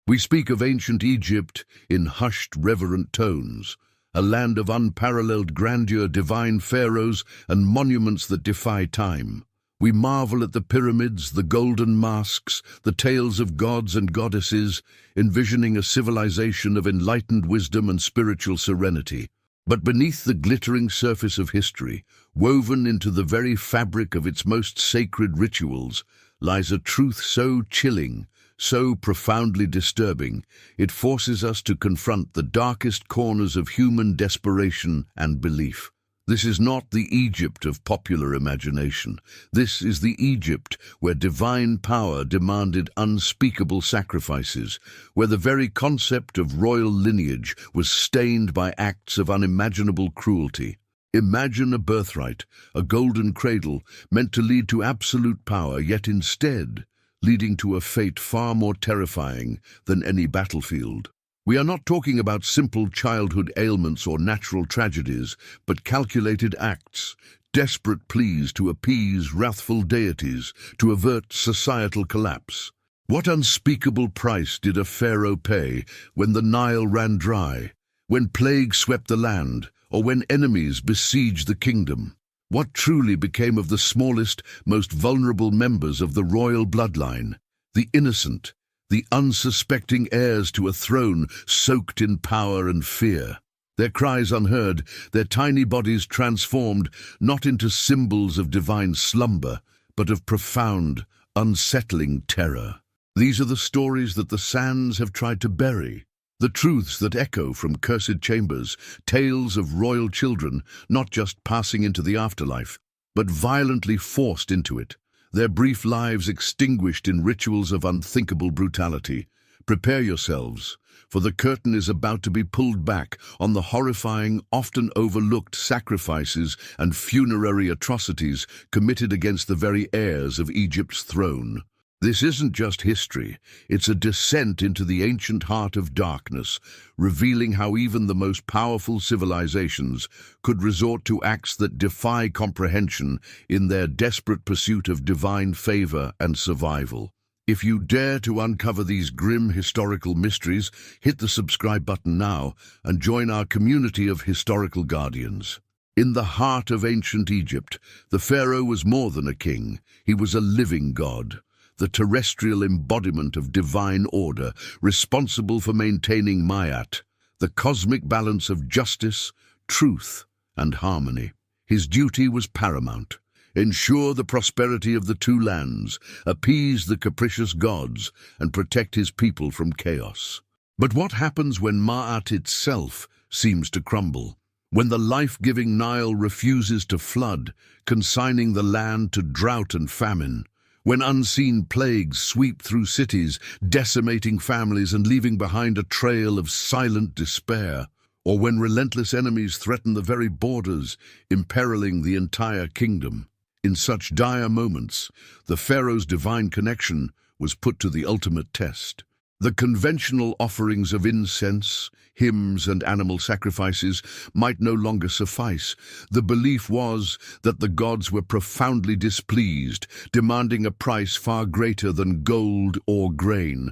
We speak of ancient Egypt in hushed, reverent tones, a land of unparalleled grandeur, divine pharaohs, and monuments that defy time. We marvel at the pyramids, the golden masks, the tales of gods and goddesses, envisioning a civilization of enlightened wisdom and spiritual serenity. But beneath the glittering surface of history, woven into the very fabric of its most sacred rituals, lies a truth so chilling, so profoundly disturbing, it forces us to confront the darkest corners of human desperation and belief. This is not the Egypt of popular imagination. This is the Egypt where divine power demanded unspeakable sacrifices, where the very concept of royal lineage was stained by acts of unimaginable cruelty. Imagine a birthright, a golden cradle, meant to lead to absolute power, yet instead leading to a fate far more terrifying than any battlefield. We are not talking about simple childhood ailments or natural tragedies, but calculated acts, desperate pleas to appease wrathful deities, to avert societal collapse. What unspeakable price did a pharaoh pay when the Nile ran dry, when plague swept the land, or when enemies besieged the kingdom? What truly became of the smallest, most vulnerable members of the royal bloodline, the innocent, the unsuspecting heirs to a throne soaked in power and fear? Their cries unheard, their tiny bodies transformed not into symbols of divine slumber, but of profound, unsettling terror. These are the stories that the sands have tried to bury, the truths that echo from cursed chambers, tales of royal children not just passing into the afterlife, but violently forced into it, their brief lives extinguished in rituals of unthinkable brutality. Prepare yourselves, for the curtain is about to be pulled back on the horrifying, often overlooked sacrifices and funerary atrocities committed against the very heirs of Egypt's throne. This isn't just history, it's a descent into the ancient heart of darkness, revealing how even the most powerful civilizations could resort to acts that defy comprehension in their desperate pursuit of divine favor and survival. If you dare to uncover these grim historical mysteries, hit the subscribe button now and join our community of historical guardians. In the heart of ancient Egypt, the pharaoh was more than a king, he was a living god, the terrestrial embodiment of divine order, responsible for maintaining Ma'at, the cosmic balance of justice, truth, and harmony. His duty was paramount: ensure the prosperity of the two lands, appease the capricious gods, and protect his people from chaos. But what happens when Ma'at itself seems to crumble? When the life-giving Nile refuses to flood, consigning the land to drought and famine? When unseen plagues sweep through cities, decimating families and leaving behind a trail of silent despair? Or when relentless enemies threaten the very borders, imperiling the entire kingdom? In such dire moments, the pharaoh's divine connection was put to the ultimate test. The conventional offerings of incense, hymns, and animal sacrifices might no longer suffice. The belief was that the gods were profoundly displeased, demanding a price far greater than gold or grain.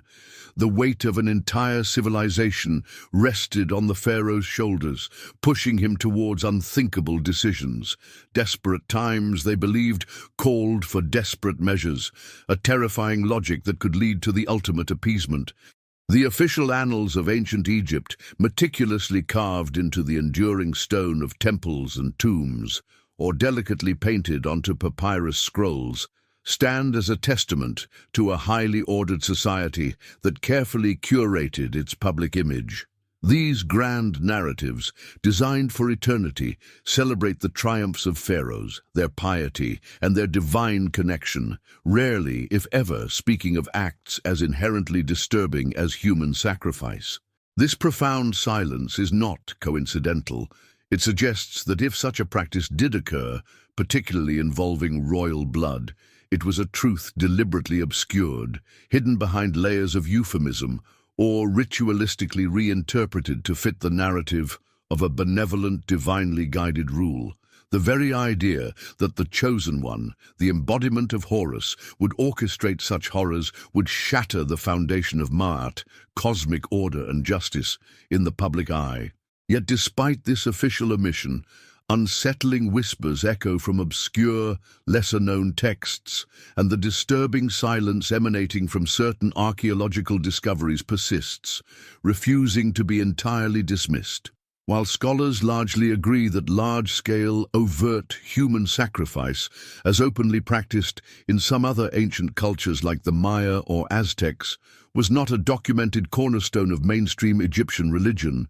The weight of an entire civilization rested on the pharaoh's shoulders, pushing him towards unthinkable decisions. Desperate times, they believed, called for desperate measures, a terrifying logic that could lead to the ultimate appeasement. The official annals of ancient Egypt, meticulously carved into the enduring stone of temples and tombs, or delicately painted onto papyrus scrolls, stand as a testament to a highly ordered society that carefully curated its public image. These grand narratives, designed for eternity, celebrate the triumphs of pharaohs, their piety, and their divine connection, rarely, if ever, speaking of acts as inherently disturbing as human sacrifice. This profound silence is not coincidental. It suggests that if such a practice did occur, particularly involving royal blood, it was a truth deliberately obscured, hidden behind layers of euphemism, or ritualistically reinterpreted to fit the narrative of a benevolent, divinely guided rule. The very idea that the chosen one, the embodiment of Horus, would orchestrate such horrors would shatter the foundation of Ma'at, cosmic order and justice, in the public eye. Yet despite this official omission, unsettling whispers echo from obscure, lesser-known texts, and the disturbing silence emanating from certain archaeological discoveries persists, refusing to be entirely dismissed. While scholars largely agree that large-scale, overt human sacrifice, as openly practiced in some other ancient cultures like the Maya or Aztecs, was not a documented cornerstone of mainstream Egyptian religion,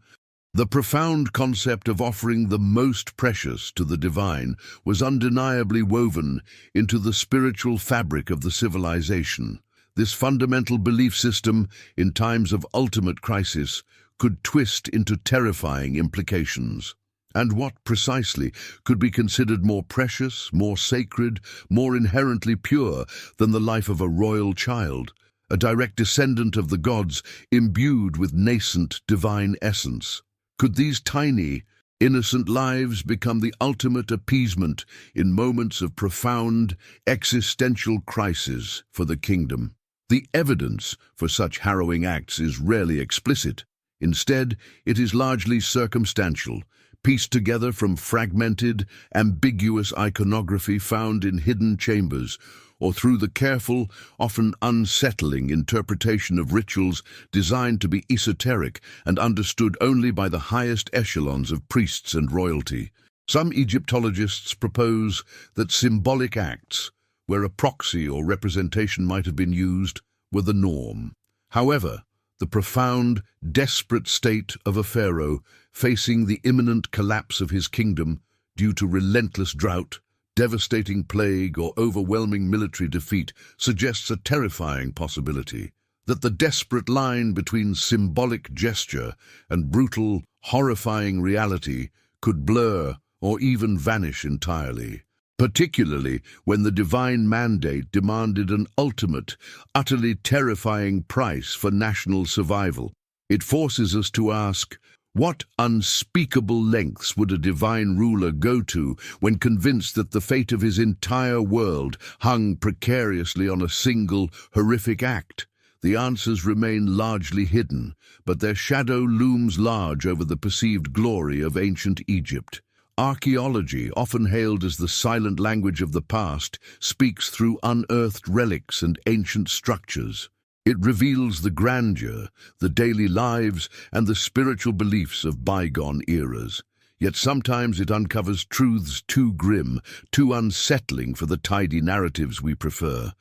the profound concept of offering the most precious to the divine was undeniably woven into the spiritual fabric of the civilization. This fundamental belief system, in times of ultimate crisis, could twist into terrifying implications. And what, precisely, could be considered more precious, more sacred, more inherently pure than the life of a royal child, a direct descendant of the gods imbued with nascent divine essence? Could these tiny, innocent lives become the ultimate appeasement in moments of profound, existential crisis for the kingdom? The evidence for such harrowing acts is rarely explicit. Instead, it is largely circumstantial, pieced together from fragmented, ambiguous iconography found in hidden chambers, or through the careful, often unsettling interpretation of rituals designed to be esoteric and understood only by the highest echelons of priests and royalty. Some Egyptologists propose that symbolic acts, where a proxy or representation might have been used, were the norm. However, the profound, desperate state of a pharaoh facing the imminent collapse of his kingdom due to relentless drought, devastating plague, or overwhelming military defeat suggests a terrifying possibility that the desperate line between symbolic gesture and brutal, horrifying reality could blur or even vanish entirely, particularly when the divine mandate demanded an ultimate, utterly terrifying price for national survival. It forces us to ask, what unspeakable lengths would a divine ruler go to when convinced that the fate of his entire world hung precariously on a single, horrific act? The answers remain largely hidden, but their shadow looms large over the perceived glory of ancient Egypt. Archaeology, often hailed as the silent language of the past, speaks through unearthed relics and ancient structures. It reveals the grandeur, the daily lives, and the spiritual beliefs of bygone eras. Yet sometimes it uncovers truths too grim, too unsettling for the tidy narratives we prefer.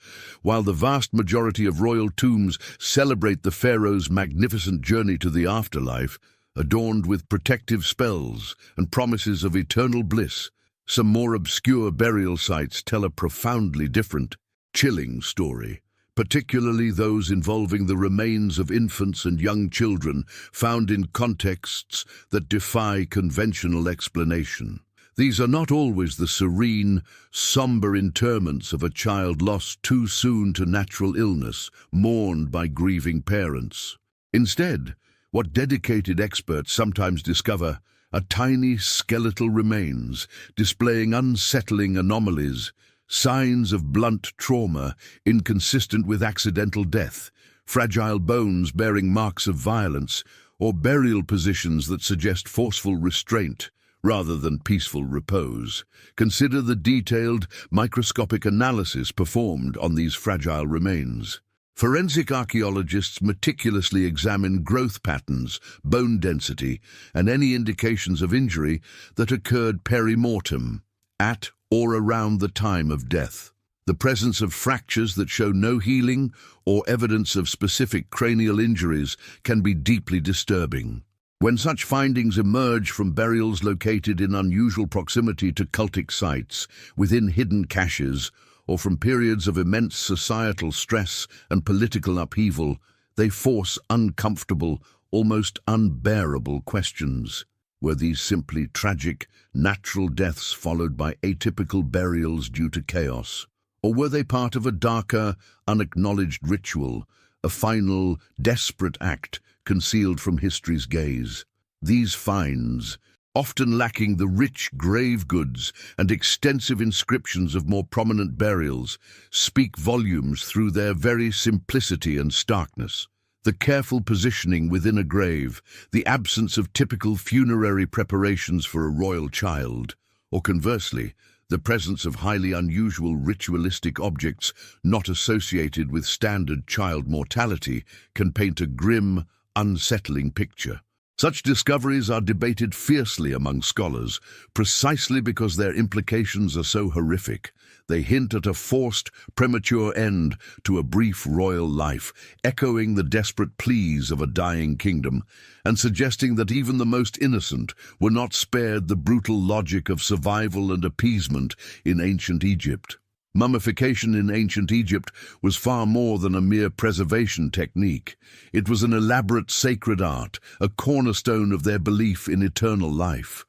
While the vast majority of royal tombs celebrate the pharaoh's magnificent journey to the afterlife, adorned with protective spells and promises of eternal bliss, some more obscure burial sites tell a profoundly different, chilling story, particularly those involving the remains of infants and young children found in contexts that defy conventional explanation. These are not always the serene, somber interments of a child lost too soon to natural illness, mourned by grieving parents. Instead, what dedicated experts sometimes discover are tiny skeletal remains displaying unsettling anomalies, signs of blunt trauma inconsistent with accidental death, fragile bones bearing marks of violence, or burial positions that suggest forceful restraint rather than peaceful repose. Consider the detailed, microscopic analysis performed on these fragile remains. Forensic archaeologists meticulously examine growth patterns, bone density, and any indications of injury that occurred peri-mortem, at or around the time of death. The presence of fractures that show no healing or evidence of specific cranial injuries can be deeply disturbing. When such findings emerge from burials located in unusual proximity to cultic sites, within hidden caches, or from periods of immense societal stress and political upheaval, they force uncomfortable, almost unbearable questions. Were these simply tragic, natural deaths followed by atypical burials due to chaos? Or were they part of a darker, unacknowledged ritual, a final, desperate act concealed from history's gaze? These finds, often lacking the rich grave goods and extensive inscriptions of more prominent burials, speak volumes through their very simplicity and starkness. The careful positioning within a grave, the absence of typical funerary preparations for a royal child, or conversely, the presence of highly unusual ritualistic objects not associated with standard child mortality, can paint a grim, unsettling picture. Such discoveries are debated fiercely among scholars, precisely because their implications are so horrific. They hint at a forced, premature end to a brief royal life, echoing the desperate pleas of a dying kingdom, and suggesting that even the most innocent were not spared the brutal logic of survival and appeasement in ancient Egypt. Mummification in ancient Egypt was far more than a mere preservation technique. It was an elaborate sacred art, a cornerstone of their belief in eternal life.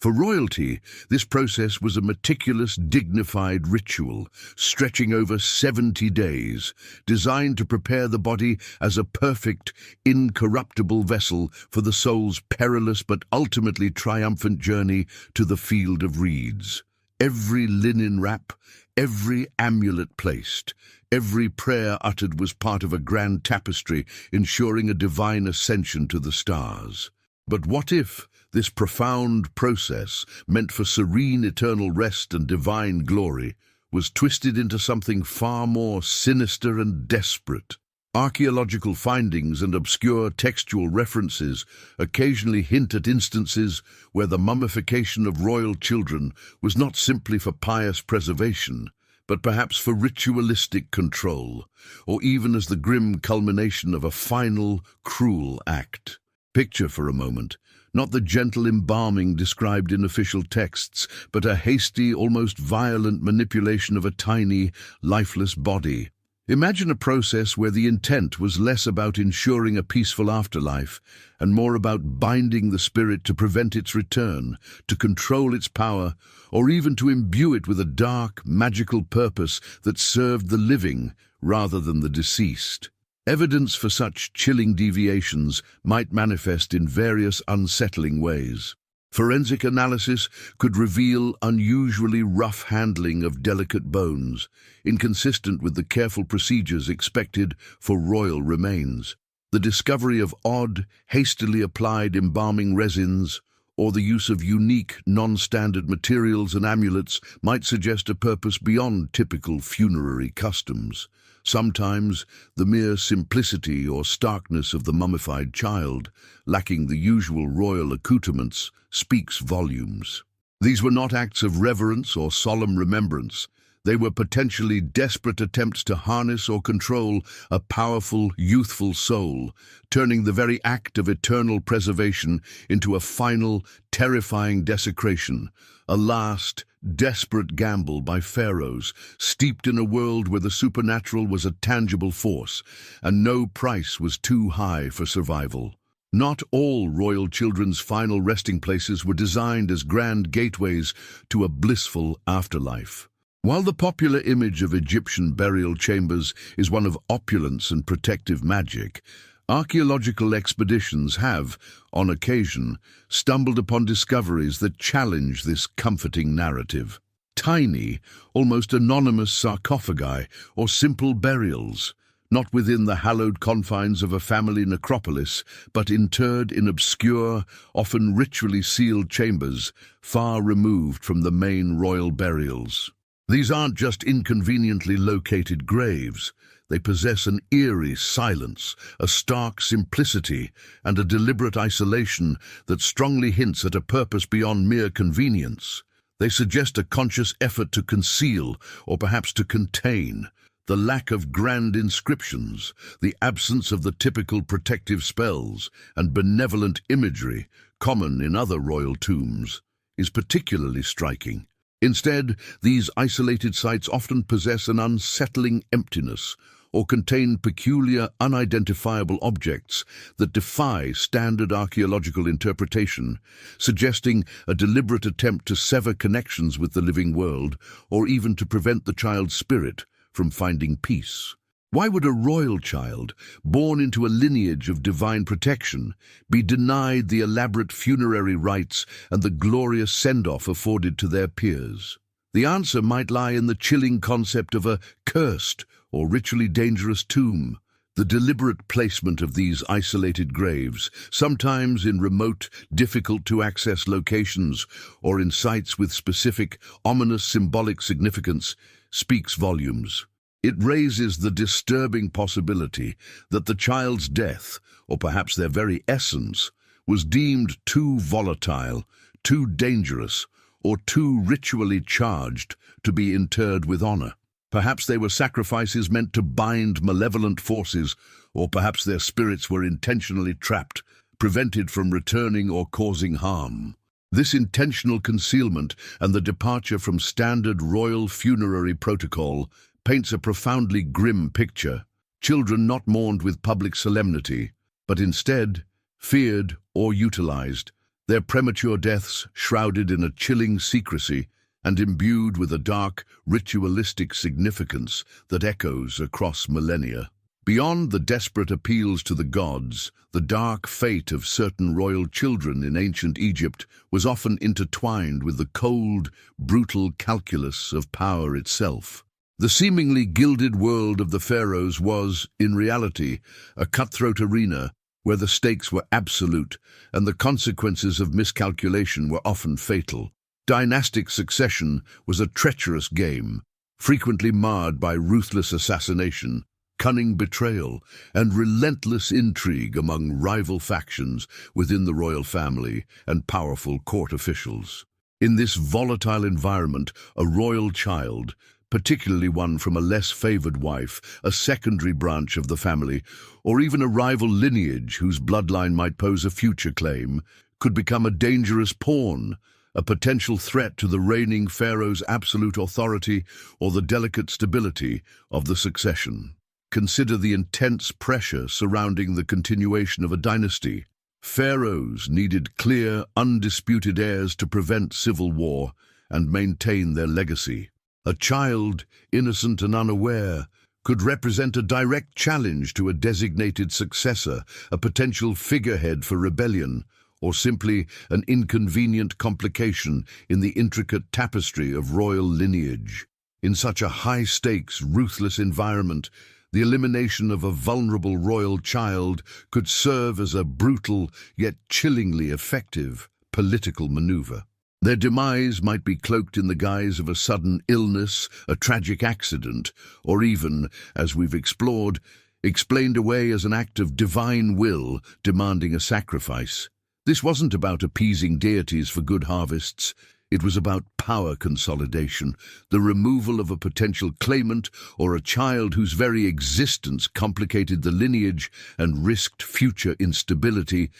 For royalty, this process was a meticulous, dignified ritual, stretching over 70 days, designed to prepare the body as a perfect, incorruptible vessel for the soul's perilous but ultimately triumphant journey to the field of reeds. Every linen wrap, every amulet placed, every prayer uttered was part of a grand tapestry ensuring a divine ascension to the stars. But what if this profound process, meant for serene eternal rest and divine glory, was twisted into something far more sinister and desperate? Archaeological findings and obscure textual references occasionally hint at instances where the mummification of royal children was not simply for pious preservation, but perhaps for ritualistic control, or even as the grim culmination of a final, cruel act. Picture for a moment, not the gentle embalming described in official texts, but a hasty, almost violent manipulation of a tiny, lifeless body. Imagine a process where the intent was less about ensuring a peaceful afterlife and more about binding the spirit to prevent its return, to control its power, or even to imbue it with a dark, magical purpose that served the living rather than the deceased. Evidence for such chilling deviations might manifest in various unsettling ways. Forensic analysis could reveal unusually rough handling of delicate bones, inconsistent with the careful procedures expected for royal remains. The discovery of odd, hastily applied embalming resins, or the use of unique, non-standard materials and amulets might suggest a purpose beyond typical funerary customs. Sometimes, the mere simplicity or starkness of the mummified child, lacking the usual royal accoutrements, speaks volumes. These were not acts of reverence or solemn remembrance. They were potentially desperate attempts to harness or control a powerful, youthful soul, turning the very act of eternal preservation into a final, terrifying desecration, a last, desperate gamble by pharaohs, steeped in a world where the supernatural was a tangible force, and no price was too high for survival. Not all royal children's final resting places were designed as grand gateways to a blissful afterlife. While the popular image of Egyptian burial chambers is one of opulence and protective magic, archaeological expeditions have, on occasion, stumbled upon discoveries that challenge this comforting narrative. Tiny, almost anonymous sarcophagi or simple burials, not within the hallowed confines of a family necropolis, but interred in obscure, often ritually sealed chambers, far removed from the main royal burials. These aren't just inconveniently located graves. They possess an eerie silence, a stark simplicity, and a deliberate isolation that strongly hints at a purpose beyond mere convenience. They suggest a conscious effort to conceal, or perhaps to contain, the lack of grand inscriptions, the absence of the typical protective spells, and benevolent imagery common in other royal tombs, is particularly striking. Instead, these isolated sites often possess an unsettling emptiness or contain peculiar, unidentifiable objects that defy standard archaeological interpretation, suggesting a deliberate attempt to sever connections with the living world or even to prevent the child's spirit from finding peace. Why would a royal child, born into a lineage of divine protection, be denied the elaborate funerary rites and the glorious send-off afforded to their peers? The answer might lie in the chilling concept of a cursed or ritually dangerous tomb. The deliberate placement of these isolated graves, sometimes in remote, difficult-to-access locations or in sites with specific, ominous symbolic significance, speaks volumes. It raises the disturbing possibility that the child's death, or perhaps their very essence, was deemed too volatile, too dangerous, or too ritually charged to be interred with honor. Perhaps they were sacrifices meant to bind malevolent forces, or perhaps their spirits were intentionally trapped, prevented from returning or causing harm. This intentional concealment and the departure from standard royal funerary protocol paints a profoundly grim picture. Children not mourned with public solemnity, but instead feared or utilized, their premature deaths shrouded in a chilling secrecy and imbued with a dark, ritualistic significance that echoes across millennia. Beyond the desperate appeals to the gods, the dark fate of certain royal children in ancient Egypt was often intertwined with the cold, brutal calculus of power itself. The seemingly gilded world of the pharaohs was, in reality, a cutthroat arena where the stakes were absolute and the consequences of miscalculation were often fatal. Dynastic succession was a treacherous game, frequently marred by ruthless assassination, cunning betrayal, and relentless intrigue among rival factions within the royal family and powerful court officials. In this volatile environment, a royal child, particularly one from a less favored wife, a secondary branch of the family, or even a rival lineage whose bloodline might pose a future claim, could become a dangerous pawn, a potential threat to the reigning pharaoh's absolute authority or the delicate stability of the succession. Consider the intense pressure surrounding the continuation of a dynasty. Pharaohs needed clear, undisputed heirs to prevent civil war and maintain their legacy. A child, innocent and unaware, could represent a direct challenge to a designated successor, a potential figurehead for rebellion, or simply an inconvenient complication in the intricate tapestry of royal lineage. In such a high-stakes, ruthless environment, the elimination of a vulnerable royal child could serve as a brutal yet chillingly effective political maneuver. Their demise might be cloaked in the guise of a sudden illness, a tragic accident, or even, as we've explored, explained away as an act of divine will demanding a sacrifice. This wasn't about appeasing deities for good harvests. It was about power consolidation, the removal of a potential claimant or a child whose very existence complicated the lineage and risked future instability,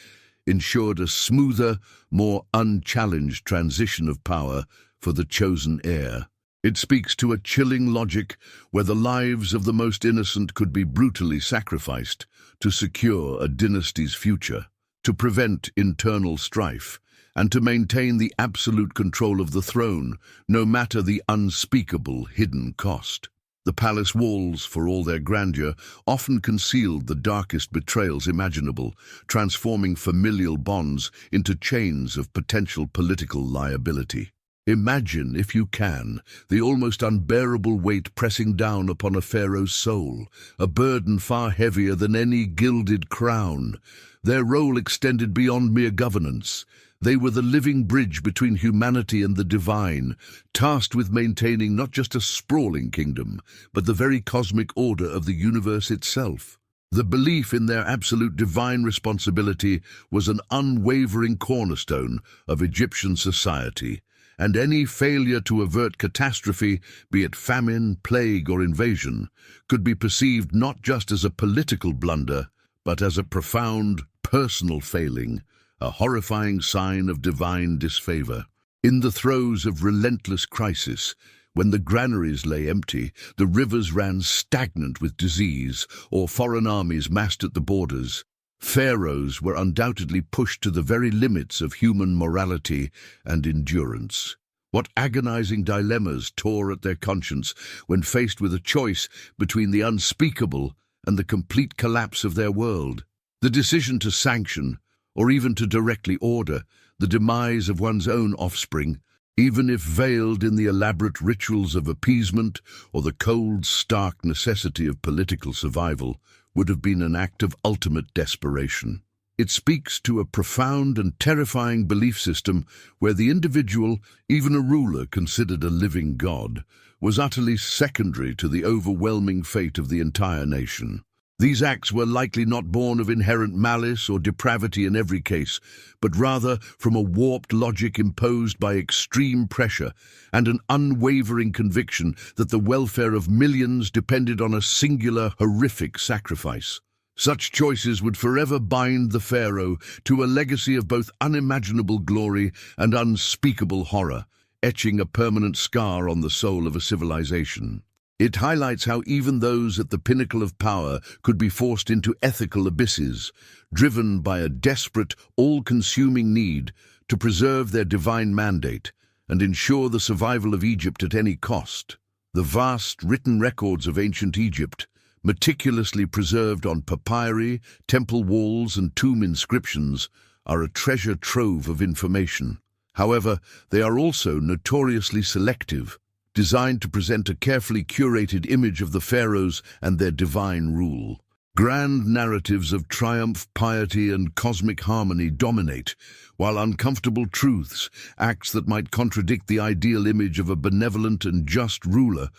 ensured a smoother, more unchallenged transition of power for the chosen heir. It speaks to a chilling logic where the lives of the most innocent could be brutally sacrificed to secure a dynasty's future, to prevent internal strife, and to maintain the absolute control of the throne, no matter the unspeakable hidden cost. The palace walls, for all their grandeur, often concealed the darkest betrayals imaginable, transforming familial bonds into chains of potential political liability. Imagine, if you can, the almost unbearable weight pressing down upon a pharaoh's soul, a burden far heavier than any gilded crown. Their role extended beyond mere governance. They were the living bridge between humanity and the divine, tasked with maintaining not just a sprawling kingdom, but the very cosmic order of the universe itself. The belief in their absolute divine responsibility was an unwavering cornerstone of Egyptian society, and any failure to avert catastrophe, be it famine, plague, or invasion, could be perceived not just as a political blunder, but as a profound personal failing, a horrifying sign of divine disfavor. In the throes of relentless crisis, when the granaries lay empty, the rivers ran stagnant with disease, or foreign armies massed at the borders, pharaohs were undoubtedly pushed to the very limits of human morality and endurance. What agonizing dilemmas tore at their conscience when faced with a choice between the unspeakable and the complete collapse of their world. The decision to sanction, or even to directly order, the demise of one's own offspring, even if veiled in the elaborate rituals of appeasement or the cold, stark necessity of political survival, would have been an act of ultimate desperation. It speaks to a profound and terrifying belief system where the individual, even a ruler considered a living god, was utterly secondary to the overwhelming fate of the entire nation. These acts were likely not born of inherent malice or depravity in every case, but rather from a warped logic imposed by extreme pressure and an unwavering conviction that the welfare of millions depended on a singular, horrific sacrifice. Such choices would forever bind the pharaoh to a legacy of both unimaginable glory and unspeakable horror, etching a permanent scar on the soul of a civilization. It highlights how even those at the pinnacle of power could be forced into ethical abysses, driven by a desperate, all-consuming need to preserve their divine mandate and ensure the survival of Egypt at any cost. The vast written records of ancient Egypt, meticulously preserved on papyri, temple walls, and tomb inscriptions, are a treasure trove of information. However, they are also notoriously selective, designed to present a carefully curated image of the pharaohs and their divine rule. Grand narratives of triumph, piety, and cosmic harmony dominate, while uncomfortable truths, acts that might contradict the ideal image of a benevolent and just ruler,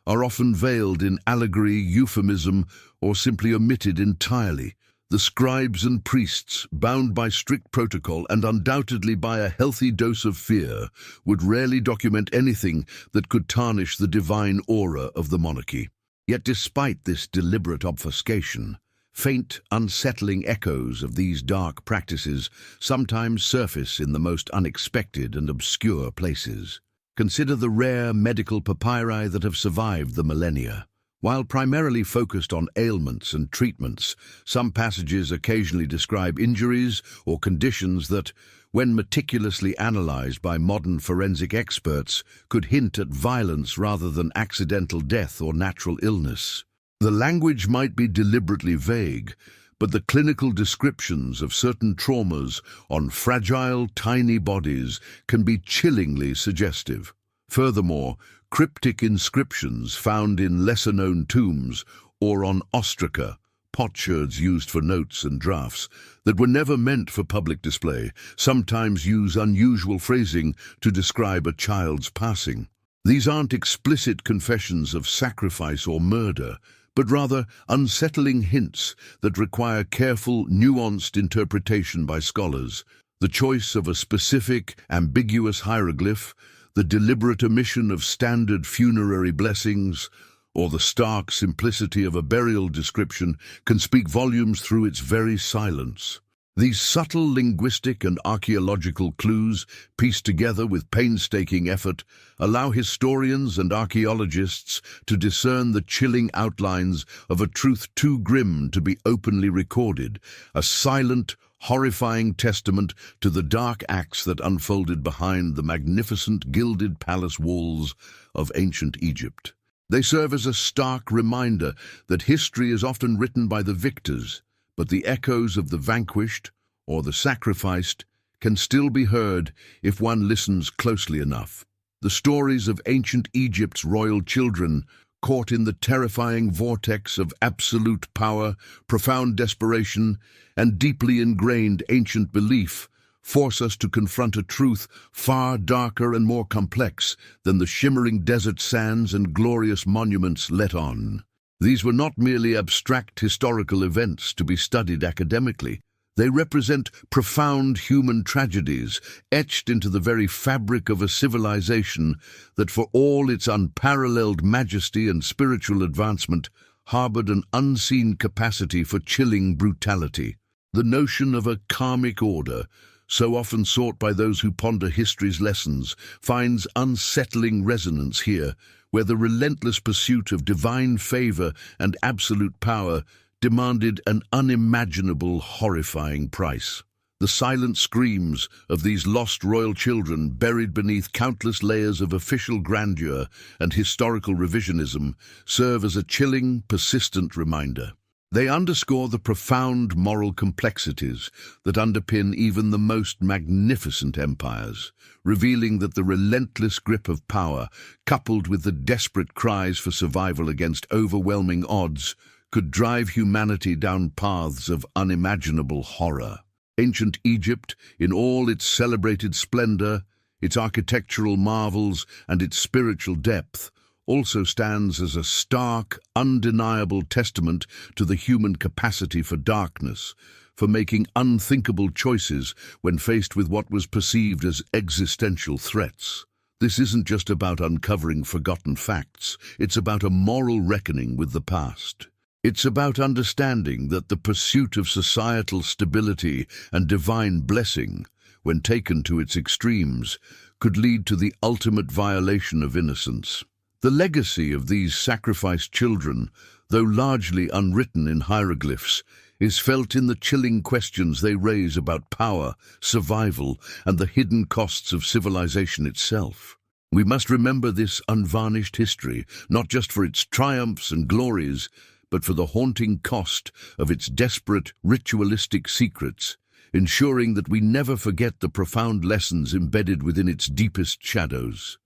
are often veiled in allegory, euphemism, or simply omitted entirely. The scribes and priests, bound by strict protocol and undoubtedly by a healthy dose of fear, would rarely document anything that could tarnish the divine aura of the monarchy. Yet despite this deliberate obfuscation, faint, unsettling echoes of these dark practices sometimes surface in the most unexpected and obscure places. Consider the rare medical papyri that have survived the millennia. While primarily focused on ailments and treatments, some passages occasionally describe injuries or conditions that, when meticulously analyzed by modern forensic experts, could hint at violence rather than accidental death or natural illness. The language might be deliberately vague, but the clinical descriptions of certain traumas on fragile, tiny bodies can be chillingly suggestive. Furthermore, cryptic inscriptions found in lesser-known tombs or on ostraca, potsherds used for notes and drafts, that were never meant for public display, sometimes use unusual phrasing to describe a child's passing. These aren't explicit confessions of sacrifice or murder, but rather unsettling hints that require careful, nuanced interpretation by scholars. The choice of a specific, ambiguous hieroglyph, the deliberate omission of standard funerary blessings, or the stark simplicity of a burial description can speak volumes through its very silence. These subtle linguistic and archaeological clues, pieced together with painstaking effort, allow historians and archaeologists to discern the chilling outlines of a truth too grim to be openly recorded, a silent, horrifying testament to the dark acts that unfolded behind the magnificent gilded palace walls of ancient Egypt. They serve as a stark reminder that history is often written by the victors, but the echoes of the vanquished or the sacrificed can still be heard if one listens closely enough. The stories of ancient Egypt's royal children, caught in the terrifying vortex of absolute power, profound desperation, and deeply ingrained ancient belief, force us to confront a truth far darker and more complex than the shimmering desert sands and glorious monuments let on. These were not merely abstract historical events to be studied academically. They represent profound human tragedies etched into the very fabric of a civilization that, for all its unparalleled majesty and spiritual advancement, harbored an unseen capacity for chilling brutality. The notion of a karmic order, so often sought by those who ponder history's lessons, finds unsettling resonance here, where the relentless pursuit of divine favor and absolute power demanded an unimaginable, horrifying price. The silent screams of these lost royal children, buried beneath countless layers of official grandeur and historical revisionism, serve as a chilling, persistent reminder. They underscore the profound moral complexities that underpin even the most magnificent empires, revealing that the relentless grip of power, coupled with the desperate cries for survival against overwhelming odds, could drive humanity down paths of unimaginable horror. Ancient Egypt, in all its celebrated splendor, its architectural marvels, and its spiritual depth, also stands as a stark, undeniable testament to the human capacity for darkness, for making unthinkable choices when faced with what was perceived as existential threats. This isn't just about uncovering forgotten facts, it's about a moral reckoning with the past. It's about understanding that the pursuit of societal stability and divine blessing, when taken to its extremes, could lead to the ultimate violation of innocence. The legacy of these sacrificed children, though largely unwritten in hieroglyphs, is felt in the chilling questions they raise about power, survival, and the hidden costs of civilization itself. We must remember this unvarnished history, not just for its triumphs and glories, but for the haunting cost of its desperate, ritualistic secrets, ensuring that we never forget the profound lessons embedded within its deepest shadows.